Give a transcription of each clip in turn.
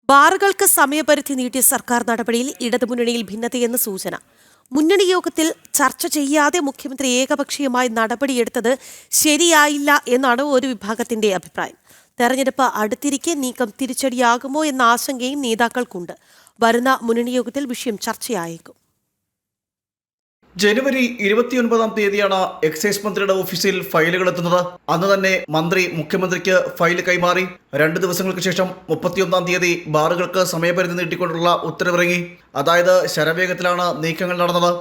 ബാറുകൾക്ക് സമയപരിധി നീട്ടിയ സർക്കാർ നടപടിയിൽ ഇടതുമുന്നണിയിൽ ഭിന്നതയെന്ന് സൂചന. മുന്നണി യോഗത്തിൽ ചർച്ച ചെയ്യാതെ മുഖ്യമന്ത്രി ഏകപക്ഷീയമായി നടപടിയെടുത്തത് ശരിയായില്ല എന്നാണ് ഒരു വിഭാഗത്തിന്റെ അഭിപ്രായം. തെരഞ്ഞെടുപ്പ് അടുത്തിരിക്കെ നീക്കം തിരിച്ചടിയാകുമോ എന്ന ആശങ്കയും നേതാക്കൾക്കുണ്ട്. വരുന്ന മുന്നണി യോഗത്തിൽ വിഷയം ചർച്ചയായേക്കും. ജനുവരി 29-ാം തീയതിയാണ് എക്സൈസ് മന്ത്രിയുടെ ഓഫീസിൽ ഫയലുകൾ എത്തുന്നത്. അന്ന് തന്നെ മന്ത്രി മുഖ്യമന്ത്രിക്ക് ഫയൽ കൈമാറി. 2 ദിവസങ്ങൾക്ക് ശേഷം 31-ാം തീയതി ബാറുകൾക്ക് സമയപരിധി നീട്ടിക്കൊണ്ടുള്ള ഉത്തരവിറങ്ങി. അതായത് ശരവേഗത്തിലാണ് നീക്കങ്ങൾ നടന്നത്.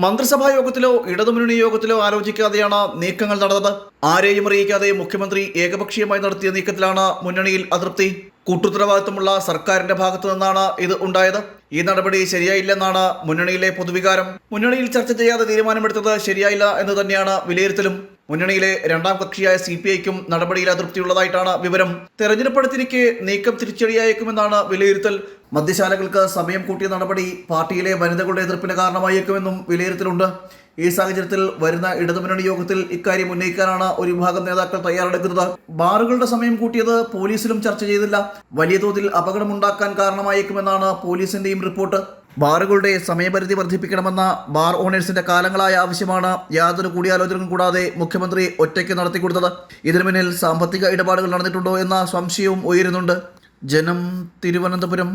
മന്ത്രിസഭാ യോഗത്തിലോ ഇടതുമുന്നണി യോഗത്തിലോ ആലോചിക്കാതെയാണ് നീക്കങ്ങൾ നടന്നത്. ആരെയും അറിയിക്കാതെ മുഖ്യമന്ത്രി ഏകപക്ഷീയമായി നടത്തിയ നീക്കത്തിലാണ് മുന്നണിയിൽ അതൃപ്തി. കൂട്ടുത്തരവാദിത്തമുള്ള സർക്കാരിന്റെ ഭാഗത്തു നിന്നാണ് ഇത് ഉണ്ടായത്. ഈ നടപടി ശരിയായില്ലെന്നാണ് മുന്നണിയിലെ പൊതുവികാരം. മുന്നണിയിൽ ചർച്ച ചെയ്യാതെ തീരുമാനമെടുത്തത് ശരിയായില്ല എന്ന് തന്നെയാണ് വിലയിരുത്തലും. മുന്നണിയിലെ രണ്ടാം കക്ഷിയായ CPIക്കും നടപടിയിൽ അതൃപ്തിയുള്ളതായിട്ടാണ് വിവരം. തെരഞ്ഞെടുപ്പടുത്തിരിക്കെ നീക്കം തിരിച്ചടിയായേക്കുമെന്നാണ് വിലയിരുത്തൽ. മദ്യശാലകൾക്ക് സമയം കൂട്ടിയ നടപടി പാർട്ടിയിലെ വനിതകളുടെ എതിർപ്പിന് കാരണമായേക്കുമെന്നും വിലയിരുത്തലുണ്ട്. ഈ സാഹചര്യത്തിൽ വരുന്ന ഇടതുമുന്നണി യോഗത്തിൽ ഇക്കാര്യം ഉന്നയിക്കാനാണ് ഒരു വിഭാഗം നേതാക്കൾ തയ്യാറെടുക്കുന്നത്. ബാറുകളുടെ സമയം കൂട്ടിയത് പോലീസിലും ചർച്ച ചെയ്തില്ല. വലിയ തോതിൽ അപകടമുണ്ടാക്കാൻ കാരണമായേക്കുമെന്നാണ് പോലീസിന്റെയും റിപ്പോർട്ട്. ബാറുകളുടെ സമയപരിധി വർദ്ധിപ്പിക്കണമെന്ന ബാർ ഓണേഴ്സിന്റെ കാലങ്ങളായ ആവശ്യമാണ് യാതൊരു കൂടിയാലോചനയും കൂടാതെ മുഖ്യമന്ത്രി ഒറ്റയ്ക്ക് നടത്തിക്കൊടുത്തത്. ഇതിനു പിന്നിൽ സാമ്പത്തിക ഇടപാടുകൾ നടന്നിട്ടുണ്ടോ എന്ന സംശയവും ഉയരുന്നുണ്ട്. ജനം, തിരുവനന്തപുരം.